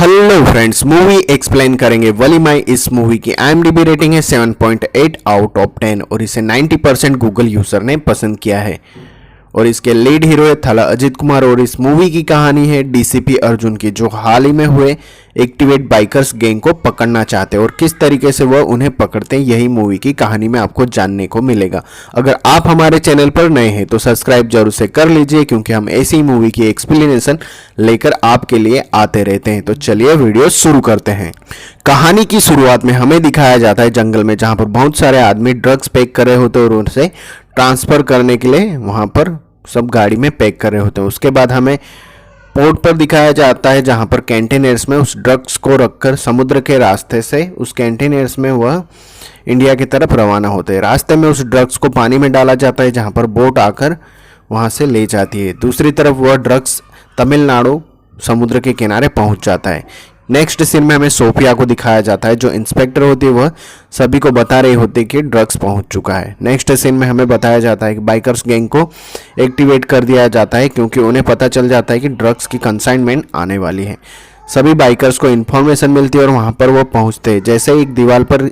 Hello friends, movie explain करेंगे वली माई। इस movie की IMDb रेटिंग है 7.8 आउट ऑफ 10 और इसे 90% गूगल यूजर ने पसंद किया है। और इसके लीड हीरो है थला अजित कुमार। और इस मूवी की कहानी है DCP अर्जुन की, जो हाल ही में हुए एक्टिवेट बाइकर्स गैंग को पकड़ना चाहते हैं और किस तरीके से वह उन्हें पकड़ते हैं, यही मूवी की कहानी में आपको जानने को मिलेगा। अगर आप हमारे चैनल पर नए हैं तो सब्सक्राइब जरूर से कर लीजिए, क्योंकि हम ऐसी मूवी की एक्सप्लेनेशन लेकर आपके लिए आते रहते हैं। तो चलिए वीडियो शुरू करते हैं। कहानी की शुरुआत में हमें दिखाया जाता है जंगल में, जहां पर बहुत सारे आदमी ड्रग्स पैक कर रहे होते हैं और उनसे ट्रांसफर करने के लिए वहां पर सब गाड़ी में पैक कर रहे होते हैं। उसके बाद हमें पोर्ट पर दिखाया जाता है, जहां पर कंटेनर्स में उस ड्रग्स को रखकर समुद्र के रास्ते से उस कंटेनर्स में वह इंडिया की तरफ रवाना होते हैं। रास्ते में उस ड्रग्स को पानी में डाला जाता है, जहां पर बोट आकर वहां से ले जाती है। दूसरी तरफ वह ड्रग्स तमिलनाडु समुद्र के किनारे पहुंच जाता है। नेक्स्ट सीन में हमें सोफिया को दिखाया जाता है, जो इंस्पेक्टर होती है वह सभी को बता रही होती है कि ड्रग्स पहुंच चुका है। नेक्स्ट सीन में हमें बताया जाता है कि बाइकर्स गैंग को एक्टिवेट कर दिया जाता है, क्योंकि उन्हें पता चल जाता है कि ड्रग्स की कंसाइनमेंट आने वाली है। सभी बाइकर्स को इन्फॉर्मेशन मिलती है और वहां पर वो पहुंचते हैं। जैसे एक दीवार पर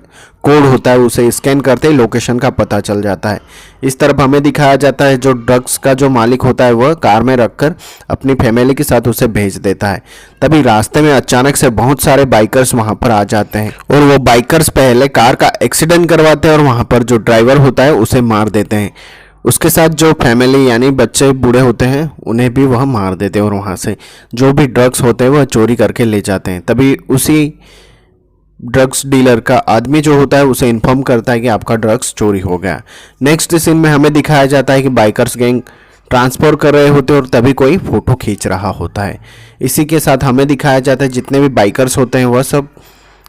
कोड होता है, उसे स्कैन करते ही लोकेशन का पता चल जाता है। इस तरफ हमें दिखाया जाता है जो ड्रग्स का जो मालिक होता है वह कार में रखकर अपनी फैमिली के साथ उसे भेज देता है। तभी रास्ते में अचानक से बहुत सारे बाइकर्स वहां पर आ जाते हैं और वो बाइकर्स पहले कार का एक्सीडेंट करवाते हैं और वहां पर जो ड्राइवर होता है उसे मार देते हैं। उसके साथ जो फैमिली यानी बच्चे बूढ़े होते हैं उन्हें भी वह मार देते हैं और वहाँ से जो भी ड्रग्स होते हैं वह चोरी करके ले जाते हैं। तभी उसी ड्रग्स डीलर का आदमी जो होता है उसे इन्फॉर्म करता है कि आपका ड्रग्स चोरी हो गया। नेक्स्ट सीन में हमें दिखाया जाता है कि बाइकर्स गैंग ट्रांसफर कर रहे होते हैं और तभी कोई फोटो खींच रहा होता है। इसी के साथ हमें दिखाया जाता है जितने भी बाइकर्स होते हैं वह सब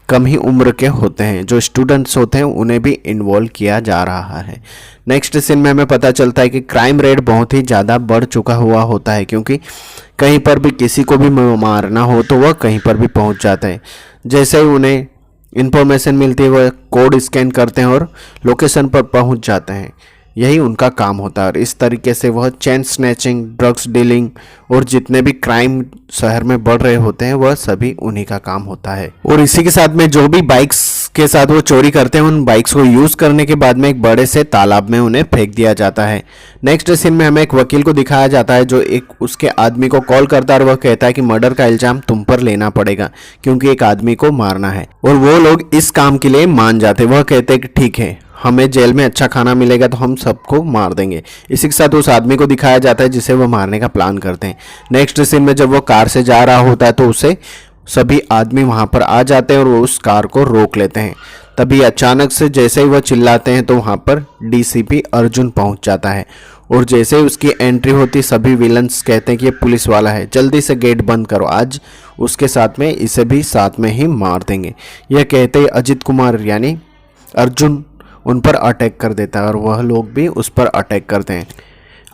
कम ही उम्र के होते हैं। जो स्टूडेंट्स होते हैं उन्हें भी इन्वॉल्व किया जा रहा है। नेक्स्ट सीन में हमें पता चलता है कि क्राइम रेट बहुत ही ज़्यादा बढ़ चुका हुआ होता है, क्योंकि कहीं पर भी किसी को भी मारना हो तो वह कहीं पर भी पहुंच जाता है। जैसे ही उन्हें इन्फॉर्मेशन मिलती है वह कोड स्कैन करते हैं और लोकेशन पर पहुंच जाते हैं। यही उनका काम होता है और इस तरीके से वह चेन स्नैचिंग, ड्रग्स डीलिंग और जितने भी क्राइम शहर में बढ़ रहे होते हैं वह सभी उन्हीं का काम होता है। और इसी के साथ में जो भी बाइक्स के साथ वो चोरी करते हैं उन बाइक्स को यूज करने के बाद में एक बड़े से तालाब में उन्हें फेंक दिया जाता है। नेक्स्ट सीन में हमें एक वकील को दिखाया जाता है, जो एक उसके आदमी को कॉल करता है और वह कहता है कि मर्डर का इल्जाम तुम पर लेना पड़ेगा, क्योंकि एक आदमी को मारना है। और वो लोग इस काम के लिए मान जाते हैं। वह कहते हैं कि ठीक है, हमें जेल में अच्छा खाना मिलेगा तो हम सबको मार देंगे। इसी के साथ उस आदमी को दिखाया जाता है जिसे वो मारने का प्लान करते हैं। नेक्स्ट सीन में जब वो कार से जा रहा होता है तो उसे सभी आदमी वहां पर आ जाते हैं और वो उस कार को रोक लेते हैं। तभी अचानक से जैसे ही वह चिल्लाते हैं तो वहां पर DCP अर्जुन पहुंच जाता है और जैसे ही उसकी एंट्री होती सभी विलन्स कहते हैं कि ये पुलिस वाला है, जल्दी से गेट बंद करो, आज उसके साथ में इसे भी साथ में ही मार देंगे। यह कहते ही अजित कुमार यानी अर्जुन उन पर अटैक कर देता है और वह लोग भी उस पर अटैक करते हैं।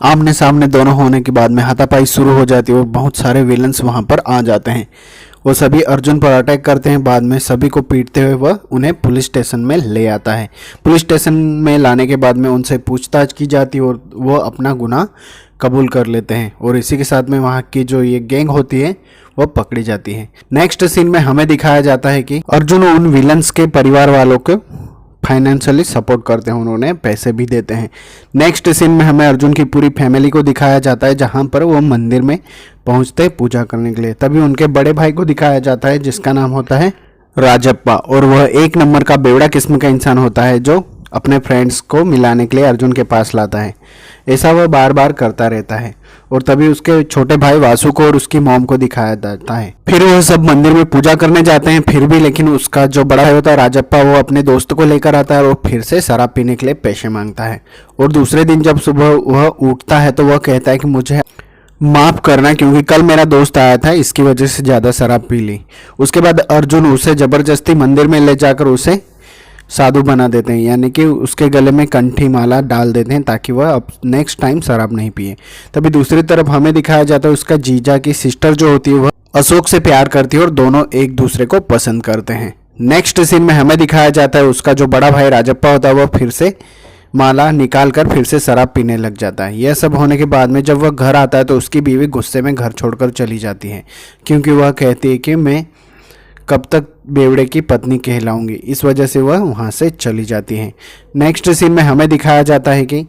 आमने सामने दोनों होने के बाद में हाथापाई शुरू हो जाती है और बहुत सारे विलन्स वहां पर आ जाते हैं। वो सभी अर्जुन पर अटैक करते हैं। बाद में सभी को पीटते हुए वह उन्हें पुलिस स्टेशन में ले आता है। पुलिस स्टेशन में लाने के बाद में उनसे पूछताछ की जाती है और वो अपना गुनाह कबूल कर लेते हैं और इसी के साथ में वहाँ की जो ये गैंग होती है वह पकड़ी जाती है। नेक्स्ट सीन में हमें दिखाया जाता है कि अर्जुन उन विलन्स के परिवार वालों को फाइनेंशियली सपोर्ट करते हैं, उन्होंने पैसे भी देते हैं। नेक्स्ट सीन में हमें अर्जुन की पूरी फैमिली को दिखाया जाता है, जहां पर वो मंदिर में पहुंचते हैं पूजा करने के लिए। तभी उनके बड़े भाई को दिखाया जाता है जिसका नाम होता है राजप्पा, और वह एक नंबर का बेवड़ा किस्म का इंसान होता है जो अपने फ्रेंड्स को मिलाने के लिए अर्जुन के पास लाता है। ऐसा वह बार बार करता रहता है। और तभी उसके छोटे भाई वासु को और उसकी मॉम को दिखाया जाता है। फिर वह सब मंदिर में पूजा करने जाते हैं। फिर भी लेकिन उसका जो बड़ा भाई होता है राजप्पा, वो अपने दोस्त को लेकर आता है और फिर से शराब पीने के लिए पैसे मांगता है। और दूसरे दिन जब सुबह वह उठता है तो वह कहता है कि मुझे माफ करना, क्योंकि कल मेरा दोस्त आया था, इसकी वजह से ज़्यादा शराब पी ली। उसके बाद अर्जुन उसे ज़बरदस्ती मंदिर में ले जाकर उसे साधु बना देते हैं, यानी कि उसके गले में कंठी माला डाल देते हैं ताकि वह अब नेक्स्ट टाइम शराब नहीं पिए। तभी दूसरी तरफ हमें दिखाया जाता है उसका जीजा की सिस्टर जो होती है वह अशोक से प्यार करती है और दोनों एक दूसरे को पसंद करते हैं। नेक्स्ट सीन में हमें दिखाया जाता है उसका जो बड़ा भाई राजप्पा होता है वह फिर से माला निकाल कर फिर से शराब पीने लग जाता है। यह सब होने के बाद में जब वह घर आता है तो उसकी बीवी गुस्से में घर छोड़कर चली जाती है, क्योंकि वह कहती है कि मैं कब तक बेवड़े की पत्नी कहलाऊंगी, इस वजह से वह वहाँ से चली जाती है। नेक्स्ट सीन में हमें दिखाया जाता है कि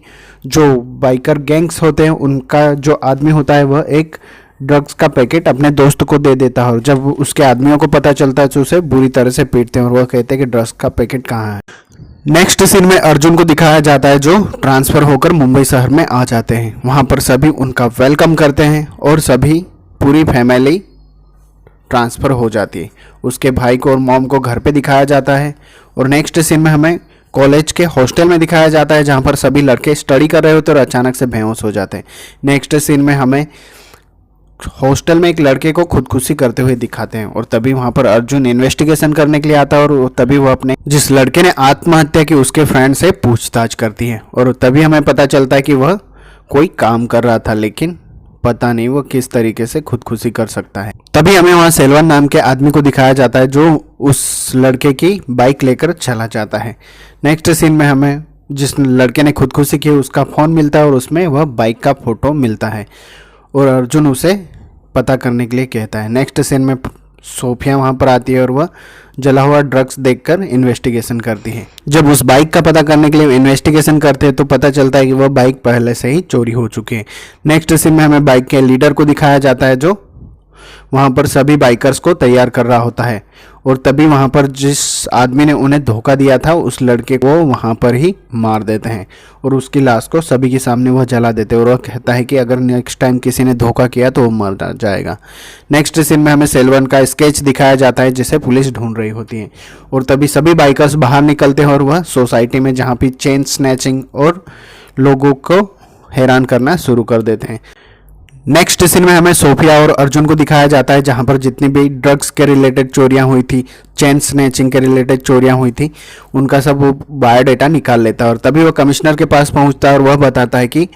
जो बाइकर गैंग्स होते हैं उनका जो आदमी होता है वह एक ड्रग्स का पैकेट अपने दोस्त को दे देता है, और जब उसके आदमियों को पता चलता है तो उसे बुरी तरह से पीटते हैं और वह कहते हैं कि ड्रग्स का पैकेट कहाँ है। नेक्स्ट सीन में अर्जुन को दिखाया जाता है जो ट्रांसफ़र होकर मुंबई शहर में आ जाते हैं। वहाँ पर सभी उनका वेलकम करते हैं और सभी पूरी फैमिली ट्रांसफ़र हो जाती है। उसके भाई को और मॉम को घर पे दिखाया जाता है। और नेक्स्ट सीन में हमें कॉलेज के हॉस्टल में दिखाया जाता है जहाँ पर सभी लड़के स्टडी कर रहे होते हैं और अचानक से बेहोश हो जाते हैं। नेक्स्ट सीन में हमें हॉस्टल में एक लड़के को खुदकुशी करते हुए दिखाते हैं और तभी वहाँ पर अर्जुन इन्वेस्टिगेशन करने के लिए आता है और तभी वह अपने जिस लड़के ने आत्महत्या की उसके फ्रेंड से पूछताछ करती है और तभी हमें पता चलता है कि वह कोई काम कर रहा था, लेकिन पता नहीं वो किस तरीके से खुदकुशी कर सकता है। तभी हमें वहाँ सेल्वन नाम के आदमी को दिखाया जाता है जो उस लड़के की बाइक लेकर चला जाता है। नेक्स्ट सीन में हमें जिस लड़के ने खुदकुशी की उसका फ़ोन मिलता है और उसमें वह बाइक का फ़ोटो मिलता है और अर्जुन उसे पता करने के लिए कहता है। नेक्स्ट सीन में सोफिया वहाँ पर आती है और वह जला हुआ ड्रग्स देखकर इन्वेस्टिगेशन करती है। जब उस बाइक का पता करने के लिए इन्वेस्टिगेशन करते हैं तो पता चलता है कि वह बाइक पहले से ही चोरी हो चुकी है। नेक्स्ट सीन में हमें बाइक के लीडर को दिखाया जाता है जो वहाँ पर सभी बाइकर्स को तैयार कर रहा होता है और तभी वहाँ पर जिस आदमी ने उन्हें धोखा दिया था उस लड़के को वहाँ पर ही मार देते हैं और उसकी लाश को सभी के सामने वह जला देते हैं और वह कहता है कि अगर नेक्स्ट टाइम किसी ने धोखा किया तो वो मर जाएगा। नेक्स्ट सीन में हमें सेल्वन का स्केच दिखाया जाता है जिसे पुलिस ढूंढ रही होती है और तभी सभी बाइकर्स बाहर निकलते हैं और वह सोसाइटी में जहाँ भी चेन स्नैचिंग और लोगों को हैरान करना शुरू कर देते हैं। नेक्स्ट सीन में हमें सोफिया और अर्जुन को दिखाया जाता है जहां पर जितनी भी ड्रग्स के रिलेटेड चोरियां हुई थी, चेन स्नैचिंग के रिलेटेड चोरियां हुई थी, उनका सब वो बायोडाटा निकाल लेता है और तभी वो कमिश्नर के पास पहुंचता है और वह बताता है कि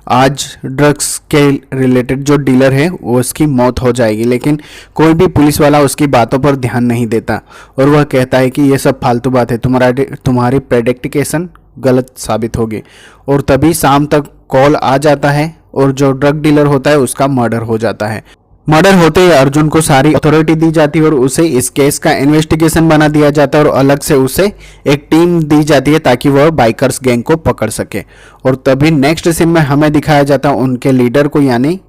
आज ड्रग्स के रिलेटेड जो डीलर है वो उसकी मौत हो जाएगी, लेकिन कोई भी पुलिस वाला उसकी बातों पर ध्यान नहीं देता और वह कहता है कि ये सब फालतू बात है, तुम्हारी प्रेडिक्टिकेशन गलत साबित होगी। और तभी शाम तक कॉल आ जाता है और जो ड्रग डीलर होता है उसका मर्डर हो जाता है। मर्डर होते ही अर्जुन को सारी अथॉरिटी दी जाती है और उसे इस केस का इन्वेस्टिगेशन बना दिया जाता है और अलग से उसे एक टीम दी जाती है ताकि वह बाइकर्स गैंग को पकड़ सके। और तभी नेक्स्ट सीन में हमें दिखाया जाता है उनके लीडर को यानी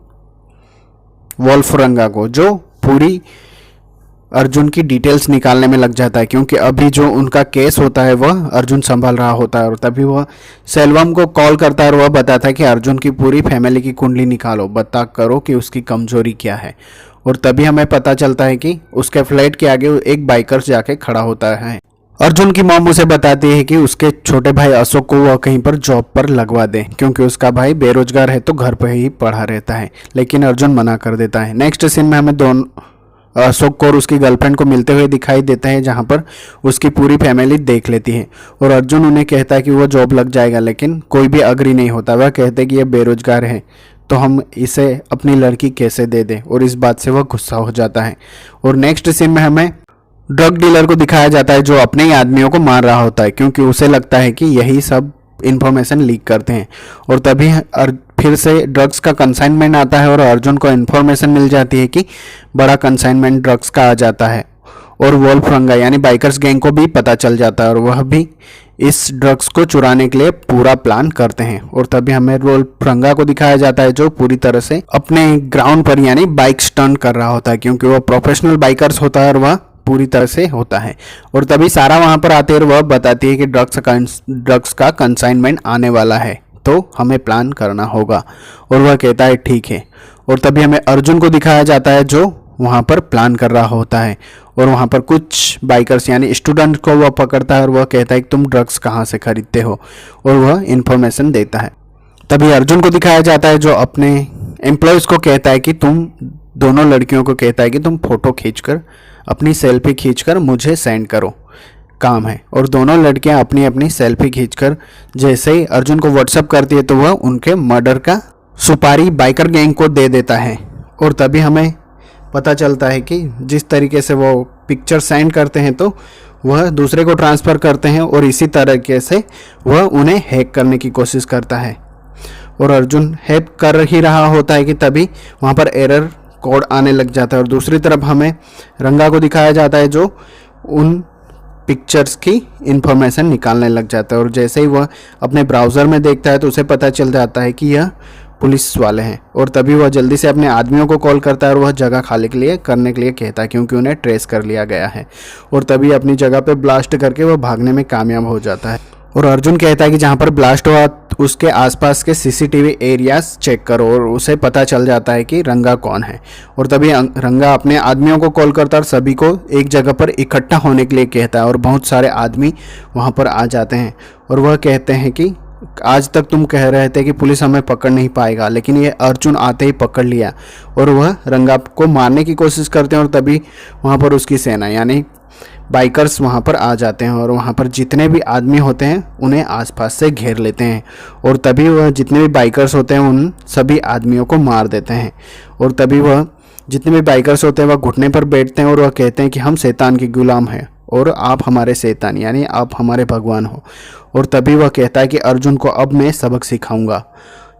वोल्फरंगा को, जो पूरी अर्जुन की डिटेल्स निकालने में लग जाता है क्योंकि अभी जो उनका केस होता है वह अर्जुन संभाल रहा होता है। और तभी वह सेल्वम को कॉल करता है और वह बताता है कि अर्जुन की पूरी फैमिली की कुंडली निकालो, बता करो कि उसकी कमजोरी क्या है। और तभी हमें पता चलता है कि उसके फ्लैट के आगे एक बाइकर जाके खड़ा होता है। अर्जुन की मॉम उसे बताती है कि उसके छोटे भाई अशोक को वह कहीं पर जॉब पर लगवा दे क्योंकि उसका भाई बेरोजगार है तो घर पर ही पढ़ा रहता है, लेकिन अर्जुन मना कर देता है। नेक्स्ट सीन में हमें दोनों अशोक को और उसकी गर्लफ्रेंड को मिलते हुए दिखाई देते हैं जहां पर उसकी पूरी फैमिली देख लेती है और अर्जुन उन्हें कहता है कि वो जॉब लग जाएगा, लेकिन कोई भी अग्री नहीं होता। वह कहते हैं कि ये बेरोजगार है तो हम इसे अपनी लड़की कैसे दे दें और इस बात से वह गुस्सा हो जाता है। और नेक्स्ट सीन में हमें ड्रग डीलर को दिखाया जाता है जो अपने ही आदमियों को मार रहा होता है क्योंकि उसे लगता है कि यही सब इन्फॉर्मेशन लीक करते हैं। और तभी फिर से ड्रग्स का कंसाइनमेंट आता है और अर्जुन को इन्फॉर्मेशन मिल जाती है कि बड़ा कंसाइनमेंट ड्रग्स का आ जाता है और वोल्फरंगा यानी बाइकर्स गैंग को भी पता चल जाता है और वह भी इस ड्रग्स को चुराने के लिए पूरा प्लान करते हैं। और तभी हमें वोल्फरंगा को दिखाया जाता है जो पूरी तरह से अपने ग्राउंड पर यानी बाइक स्टंट कर रहा होता है क्योंकि वह प्रोफेशनल बाइकर्स होता है और वह पूरी तरह से होता है। और तभी सारा वहाँ पर आते हैं और वह बताती है कि ड्रग्स का कंसाइनमेंट आने वाला है तो हमें प्लान करना होगा और वह कहता है ठीक है। और तभी हमें अर्जुन को दिखाया जाता है जो वहाँ पर प्लान कर रहा होता है और वहाँ पर कुछ बाइकर्स यानी स्टूडेंट को वह पकड़ता है और वह कहता है कि तुम ड्रग्स कहाँ से खरीदते हो और वह इन्फॉर्मेशन देता है। तभी अर्जुन को दिखाया जाता है जो अपने एम्प्लॉयज़ को कहता है कि तुम दोनों लड़कियों को कहता है कि तुम फोटो खींचकर अपनी सेल्फी खींचकर मुझे सेंड करो, काम है। और दोनों लड़कियां अपनी अपनी सेल्फी खींचकर जैसे ही अर्जुन को व्हाट्सअप करती है तो वह उनके मर्डर का सुपारी बाइकर गैंग को दे देता है। और तभी हमें पता चलता है कि जिस तरीके से वो पिक्चर सेंड करते हैं तो वह दूसरे को ट्रांसफ़र करते हैं और इसी तरीके से वह उन्हें हैक करने की कोशिश करता है। और अर्जुन हैक कर ही रहा होता है कि तभी वहाँ पर एरर कोड आने लग जाता है। और दूसरी तरफ हमें रंगा को दिखाया जाता है जो उन पिक्चर्स की इंफॉर्मेशन निकालने लग जाता है। और जैसे ही वह अपने ब्राउज़र में देखता है तो उसे पता चल जाता है कि यह पुलिस वाले हैं। और तभी वह जल्दी से अपने आदमियों को कॉल करता है और वह जगह खाली करने के लिए कहता है, क्योंकि उन्हें ट्रेस कर लिया गया है। और तभी अपनी जगह पे ब्लास्ट करके वह भागने में कामयाब हो जाता है। और अर्जुन कहता है कि जहाँ पर ब्लास्ट हुआ उसके आसपास के सीसीटीवी एरियाज चेक करो, और उसे पता चल जाता है कि रंगा कौन है। और तभी रंगा अपने आदमियों को कॉल करता है और सभी को एक जगह पर इकट्ठा होने के लिए कहता है। और बहुत सारे आदमी वहाँ पर आ जाते हैं और वह कहते हैं कि आज तक तुम कह रहे थे कि पुलिस हमें पकड़ नहीं पाएगा, लेकिन ये अर्जुन आते ही पकड़ लिया। और वह रंगा को मारने की कोशिश करते हैं। और तभी वहाँ पर उसकी सेना यानी बाइकर्स वहाँ पर आ जाते हैं और वहाँ पर जितने भी आदमी होते हैं उन्हें आसपास से घेर लेते हैं। और तभी वह जितने भी बाइकर्स होते हैं उन सभी आदमियों को मार देते हैं। और तभी वह जितने भी बाइकर्स होते हैं वह घुटने पर बैठते हैं और वह कहते हैं कि हम शैतान के गुलाम हैं और आप हमारे शैतान यानी आप हमारे भगवान हो। और तभी वह कहता है कि अर्जुन को अब मैं सबक सिखाऊंगा।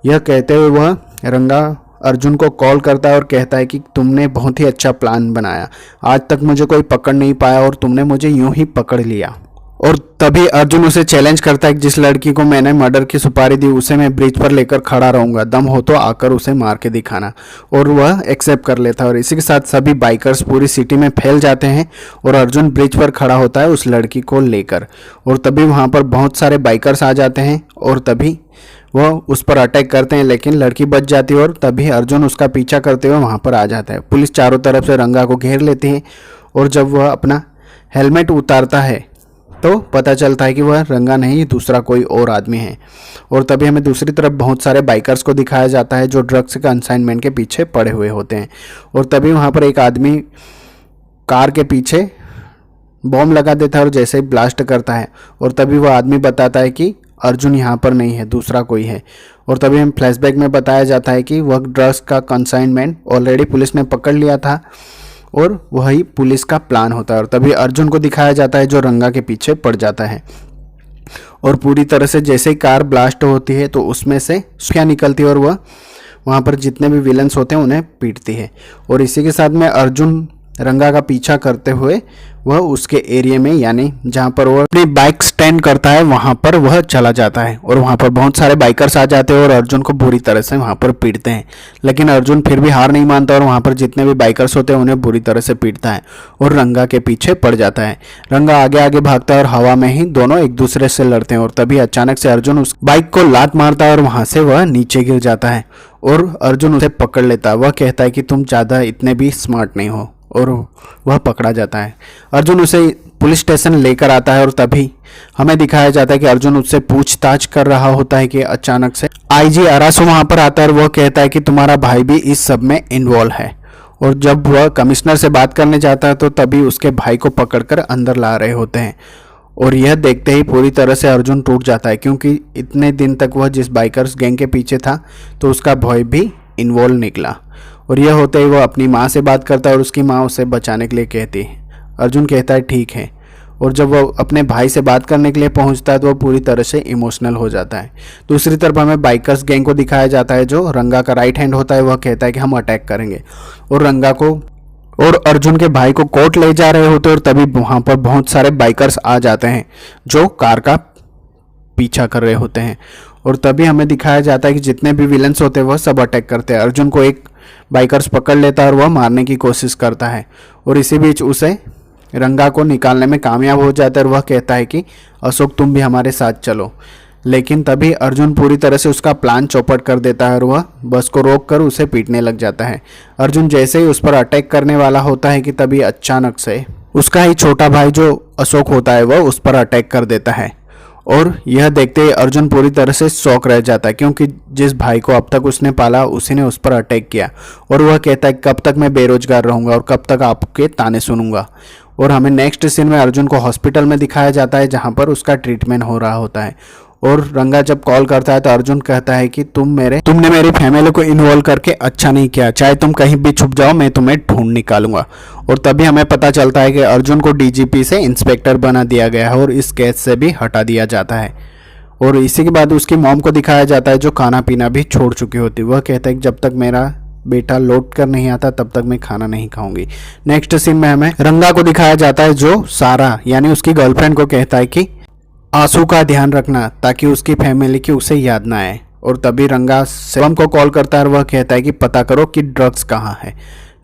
यह कहते हुए वह रंगा अर्जुन को कॉल करता है और कहता है कि तुमने बहुत ही अच्छा प्लान बनाया, आज तक मुझे कोई पकड़ नहीं पाया और तुमने मुझे यूं ही पकड़ लिया। और तभी अर्जुन उसे चैलेंज करता है कि जिस लड़की को मैंने मर्डर की सुपारी दी उसे मैं ब्रिज पर लेकर खड़ा रहूंगा, दम हो तो आकर उसे मार के दिखाना। और वह एक्सेप्ट कर लेता है। और इसी के साथ सभी बाइकर्स पूरी सिटी में फैल जाते हैं और अर्जुन ब्रिज पर खड़ा होता है उस लड़की को लेकर। और तभी वहाँ पर बहुत सारे बाइकर्स आ जाते हैं और तभी वह उस पर अटैक करते हैं, लेकिन लड़की बच जाती है। और तभी अर्जुन उसका पीछा करते हुए वहाँ पर आ जाता है। पुलिस चारों तरफ से रंगा को घेर लेती है और जब वह अपना हेलमेट उतारता है तो पता चलता है कि वह रंगा नहीं दूसरा कोई और आदमी है। और तभी हमें दूसरी तरफ बहुत सारे बाइकर्स को दिखाया जाता है जो ड्रग्स के कंसाइनमेंट के पीछे पड़े हुए होते हैं। और तभी वहाँ पर एक आदमी कार के पीछे बॉम्ब लगा देता है और जैसे ही ब्लास्ट करता है और तभी वह आदमी बताता है कि अर्जुन यहाँ पर नहीं है, दूसरा कोई है। और तभी हम फ्लैशबैक में बताया जाता है कि वह ड्रग्स का कंसाइनमेंट ऑलरेडी पुलिस ने पकड़ लिया था और वही पुलिस का प्लान होता है। और तभी अर्जुन को दिखाया जाता है जो रंगा के पीछे पड़ जाता है और पूरी तरह से जैसे ही कार ब्लास्ट होती है तो उसमें से क्या निकलती है और वह वहाँ पर जितने भी विलन्स होते हैं उन्हें पीटती है। और इसी के साथ में अर्जुन रंगा का पीछा करते हुए वह उसके एरिया में यानी जहाँ पर वह अपनी बाइक स्टैंड करता है वहाँ पर वह चला जाता है। और वहाँ पर बहुत सारे बाइकर्स आ जाते हैं और अर्जुन को बुरी तरह से वहाँ पर पीटते हैं, लेकिन अर्जुन फिर भी हार नहीं मानता और वहाँ पर जितने भी बाइकर्स होते हैं उन्हें बुरी तरह से पीटता है और रंगा के पीछे पड़ जाता है। रंगा आगे आगे भागता है और हवा में ही दोनों एक दूसरे से लड़ते हैं। और तभी अचानक से अर्जुन उस बाइक को लात मारता है और वहाँ से वह नीचे गिर जाता है और अर्जुन उसे पकड़ लेता है। वह कहता है कि तुम ज़्यादा इतने भी स्मार्ट नहीं हो और वह पकड़ा जाता है। अर्जुन उसे पुलिस स्टेशन लेकर आता है और तभी हमें दिखाया जाता है कि अर्जुन उससे पूछताछ कर रहा होता है कि अचानक से आईजी अरासु वहाँ पर आता है और वह कहता है कि तुम्हारा भाई भी इस सब में इन्वॉल्व है। और जब वह कमिश्नर से बात करने जाता है तो तभी उसके भाई को पकड़कर अंदर ला रहे होते हैं। और यह देखते ही पूरी तरह से अर्जुन टूट जाता है, क्योंकि इतने दिन तक वह जिस बाइकर्स गैंग के पीछे था तो उसका भाई भी इन्वॉल्व निकला। और यह होते ही वह अपनी माँ से बात करता है और उसकी माँ उसे बचाने के लिए कहती है। अर्जुन कहता है ठीक है। और जब वह अपने भाई से बात करने के लिए पहुंचता है तो वह पूरी तरह से इमोशनल हो जाता है। दूसरी तरफ हमें बाइकर्स गैंग को दिखाया जाता है जो रंगा का राइट हैंड होता है। वह कहता है कि हम अटैक करेंगे और रंगा को और अर्जुन के भाई को कोर्ट ले जा रहे होते हैं। और तभी वहाँ पर बहुत सारे बाइकर्स आ जाते हैं जो कार का पीछा कर रहे होते हैं। और तभी हमें दिखाया जाता है कि जितने भी विलन्स होते हैं वह सब अटैक करते हैं। अर्जुन को एक बाइकर्स पकड़ लेता है और वह मारने की कोशिश करता है और इसी बीच उसे रंगा को निकालने में कामयाब हो जाता है और वह कहता है कि अशोक तुम भी हमारे साथ चलो। लेकिन तभी अर्जुन पूरी तरह से उसका प्लान चौपट कर देता है और वह बस को रोककर उसे पीटने लग जाता है। अर्जुन जैसे ही उस पर अटैक करने वाला होता है कि तभी अचानक से उसका ही छोटा भाई जो अशोक होता है वह उस पर अटैक कर देता है। और यह देखते ही अर्जुन पूरी तरह से शॉक रह जाता है, क्योंकि जिस भाई को अब तक उसने पाला उसी ने उस पर अटैक किया। और वह कहता है कब तक मैं बेरोजगार रहूंगा और कब तक आपके ताने सुनूंगा। और हमें नेक्स्ट सीन में अर्जुन को हॉस्पिटल में दिखाया जाता है जहां पर उसका ट्रीटमेंट हो रहा होता है। और रंगा जब कॉल करता है तो अर्जुन कहता है कि तुमने मेरी फैमिली को इन्वॉल्व करके अच्छा नहीं किया, चाहे तुम कहीं भी छुप जाओ मैं तुम्हें ढूंढ निकालूंगा। और तभी हमें पता चलता है कि अर्जुन को डीजीपी से इंस्पेक्टर बना दिया गया है और इस केस से भी हटा दिया जाता है। और इसी के बाद उसकी मॉम को दिखाया जाता है जो खाना पीना भी छोड़ चुकी होती है। वह कहता है कि जब तक मेरा बेटा लौट कर नहीं आता तब तक मैं खाना नहीं खाऊंगी। नेक्स्ट सीन में हमें रंगा को दिखाया जाता है जो सारा यानी उसकी गर्लफ्रेंड को कहता है कि आंसू का ध्यान रखना ताकि उसकी फैमिली की उसे याद ना आए। और तभी रंगा सेवम को कॉल करता है और वह कहता है कि पता करो कि ड्रग्स कहाँ है।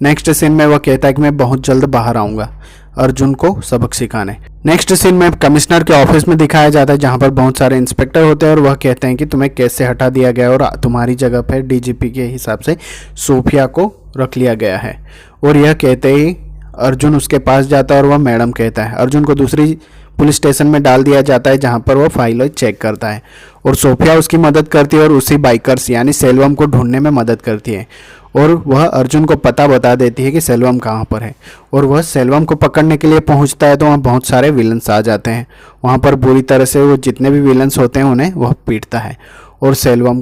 नेक्स्ट सीन में वह कहता है कि मैं बहुत जल्द बाहर आऊँगा अर्जुन को सबक सिखाने। नेक्स्ट सीन में कमिश्नर के ऑफिस में दिखाया जाता है जहाँ पर बहुत सारे इंस्पेक्टर होते हैं और वह कहते हैं कि तुम्हें कैसे हटा दिया गया और तुम्हारी जगह पर डीजीपी के हिसाब से सोफिया को रख लिया गया है। और यह कहते ही अर्जुन उसके पास जाता है और वह मैडम कहता है। अर्जुन को दूसरी पुलिस स्टेशन में डाल दिया जाता है जहां पर वो फाइल चेक करता है और सोफिया उसकी मदद करती है और उसी बाइकर्स यानी सेल्वम को ढूंढने में मदद करती है। और वह अर्जुन को पता बता देती है कि सेल्वम कहाँ पर है और वह सेल्वम को पकड़ने के लिए पहुंचता है तो वहाँ बहुत सारे विलन्स आ जाते हैं। वहाँ पर बुरी तरह से वो जितने भी विलन्स होते हैं उन्हें वह पीटता है और सेल्वम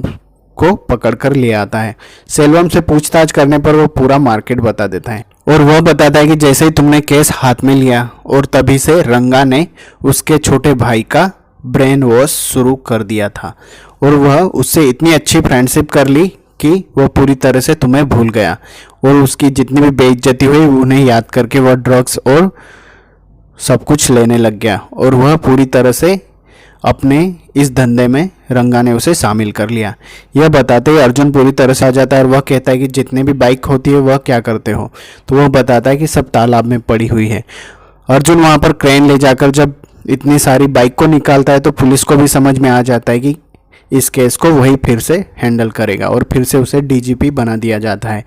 को पकड़ कर ले आता है। सेल्वम से पूछताछ करने पर वो पूरा मार्केट बता देता है और वह बताता है कि जैसे ही तुमने केस हाथ में लिया और तभी से रंगा ने उसके छोटे भाई का ब्रेन वॉश शुरू कर दिया था और वह उससे इतनी अच्छी फ्रेंडशिप कर ली कि वह पूरी तरह से तुम्हें भूल गया और उसकी जितनी भी बेइज्जती हुई उन्हें याद करके वह ड्रग्स और सब कुछ लेने लग गया और वह पूरी तरह से अपने इस धंधे में रंगा ने उसे शामिल कर लिया। यह बताते ही अर्जुन पूरी तरह से आ जाता है और वह कहता है कि जितनी भी बाइक होती है वह क्या करते हो, तो वह बताता है कि सब तालाब में पड़ी हुई है। अर्जुन वहां पर क्रेन ले जाकर जब इतनी सारी बाइक को निकालता है तो पुलिस को भी समझ में आ जाता है कि इस केस को वही फिर से हैंडल करेगा और फिर से उसे डीजीपी बना दिया जाता है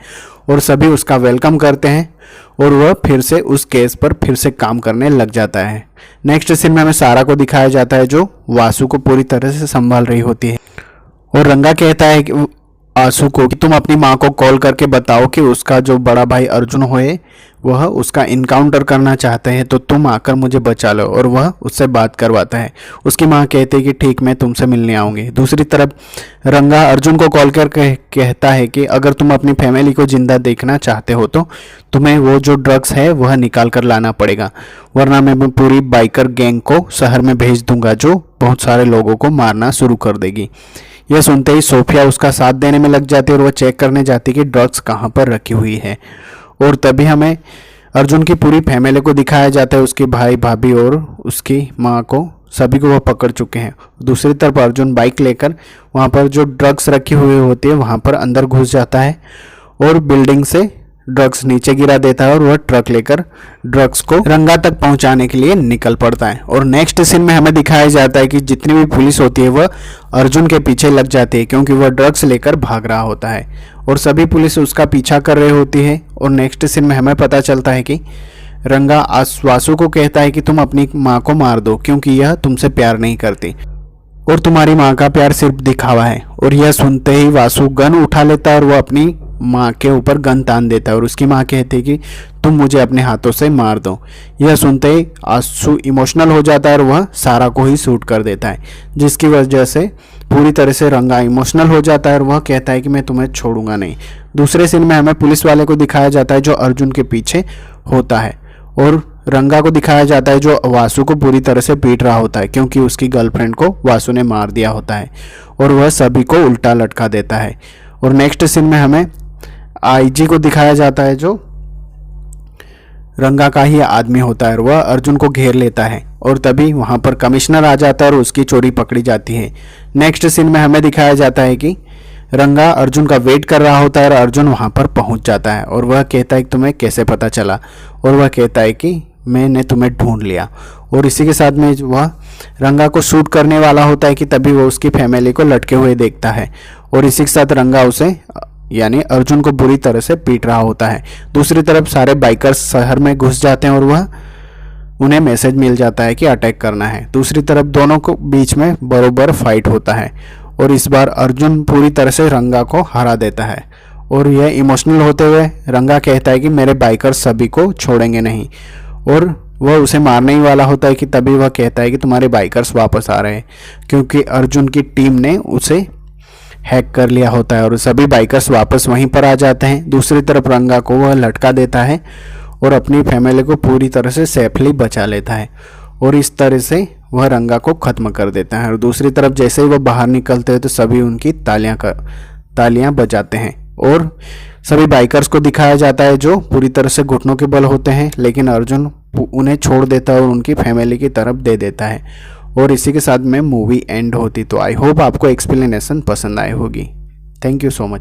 और सभी उसका वेलकम करते हैं और वह फिर से उस केस पर फिर से काम करने लग जाता है। नेक्स्ट सीन में हमें सारा को दिखाया जाता है जो वासु को पूरी तरह से संभाल रही होती है और रंगा कहता है कि आंसू को कि तुम अपनी माँ को कॉल करके बताओ कि उसका जो बड़ा भाई अर्जुन होए वह उसका इनकाउंटर करना चाहते हैं तो तुम आकर मुझे बचा लो और वह उससे बात करवाता है। उसकी माँ कहती है कि ठीक मैं तुमसे मिलने आऊँगी। दूसरी तरफ रंगा अर्जुन को कॉल कर कहता है कि अगर तुम अपनी फैमिली को जिंदा देखना चाहते हो तो तुम्हें वो जो ड्रग्स है वह निकाल कर लाना पड़ेगा वरना मैं पूरी बाइकर गैंग को शहर में भेज दूंगा जो बहुत सारे लोगों को मारना शुरू कर देगी। यह सुनते ही सोफिया उसका साथ देने में लग जाती है और वह चेक करने जाती है कि ड्रग्स कहाँ पर रखी हुई है। और तभी हमें अर्जुन की पूरी फैमिली को दिखाया जाता है, उसके भाई भाभी और उसकी माँ को, सभी को वह पकड़ चुके हैं। दूसरी तरफ अर्जुन बाइक लेकर वहाँ पर जो ड्रग्स रखी हुई होती है वहाँ पर अंदर घुस जाता है और बिल्डिंग से ड्रग्स नीचे गिरा देता है और वह ट्रक लेकर ड्रग्स को रंगा तक पहुंचाने के लिए निकल पड़ता है। और नेक्स्ट सीन में हमें दिखाया जाता है कि जितनी भी पुलिस होती है वह अर्जुन के पीछे लग जाती है क्योंकि वह ड्रग्स लेकर भाग रहा होता है और सभी पुलिस उसका पीछा कर रही होती है। और नेक्स्ट सीन में हमें पता चलता है कि रंगा वासु को कहता है कि तुम अपनी माँ को मार दो क्योंकि यह तुमसे प्यार नहीं करती और तुम्हारी माँ का प्यार सिर्फ दिखावा है। और यह सुनते ही वासु गन उठा लेता है और वह अपनी माँ के ऊपर गन तान देता है और उसकी माँ कहती है कि तुम मुझे अपने हाथों से मार दो। यह सुनते ही आंसू इमोशनल हो जाता है और वह सारा को ही शूट कर देता है जिसकी वजह से पूरी तरह से रंगा इमोशनल हो जाता है और वह कहता है कि मैं तुम्हें छोड़ूंगा नहीं। दूसरे सीन में हमें पुलिस वाले को दिखाया जाता है जो अर्जुन के पीछे होता है और रंगा को दिखाया जाता है जो वासु को पूरी तरह से पीट रहा होता है क्योंकि उसकी गर्लफ्रेंड को वासु ने मार दिया होता है और वह सभी को उल्टा लटका देता है। और नेक्स्ट सीन में हमें आईजी को दिखाया जाता है जो रंगा का ही आदमी होता है और वह अर्जुन को घेर लेता है और तभी वहां पर कमिश्नर आ जाता है और उसकी चोरी पकड़ी जाती है। नेक्स्ट सीन में हमें दिखाया जाता है कि रंगा अर्जुन का वेट कर रहा होता है और अर्जुन वहां पर पहुंच जाता है और वह कहता है कि तुम्हें कैसे पता चला और वह कहता है कि मैंने तुम्हें ढूंढ लिया। और इसी के साथ में वह रंगा को शूट करने वाला होता है कि तभी वो उसकी फैमिली को लटके हुए देखता है और इसी के साथ रंगा उसे यानी अर्जुन को बुरी तरह से पीट रहा होता है। दूसरी तरफ सारे बाइकर्स शहर में घुस जाते हैं और वह उन्हें मैसेज मिल जाता है कि अटैक करना है। दूसरी तरफ दोनों को बीच में बरोबर फाइट होता है और इस बार अर्जुन पूरी तरह से रंगा को हरा देता है और यह इमोशनल होते हुए रंगा कहता है कि मेरे बाइकर्स सभी को छोड़ेंगे नहीं और वह उसे मारने ही वाला होता है कि तभी वह कहता है कि तुम्हारे बाइकर्स वापस आ रहे हैं क्योंकि अर्जुन की टीम ने उसे हैक कर लिया होता है और सभी बाइकर्स वापस वहीं पर आ जाते हैं। दूसरी तरफ रंगा को वह लटका देता है और अपनी फैमिली को पूरी तरह से सेफली बचा लेता है और इस तरह से वह रंगा को ख़त्म कर देता है। और दूसरी तरफ जैसे ही वह बाहर निकलते हैं तो सभी उनकी तालियां बजाते हैं। और सभी बाइकर्स को दिखाया जाता है जो पूरी तरह से घुटनों के बल होते हैं, लेकिन अर्जुन उन्हें छोड़ देता है और उनकी फैमिली की तरफ दे देता है और इसी के साथ में मूवी एंड होती। तो आई होप आपको एक्सप्लेनेशन पसंद आई होगी। Thank you so much.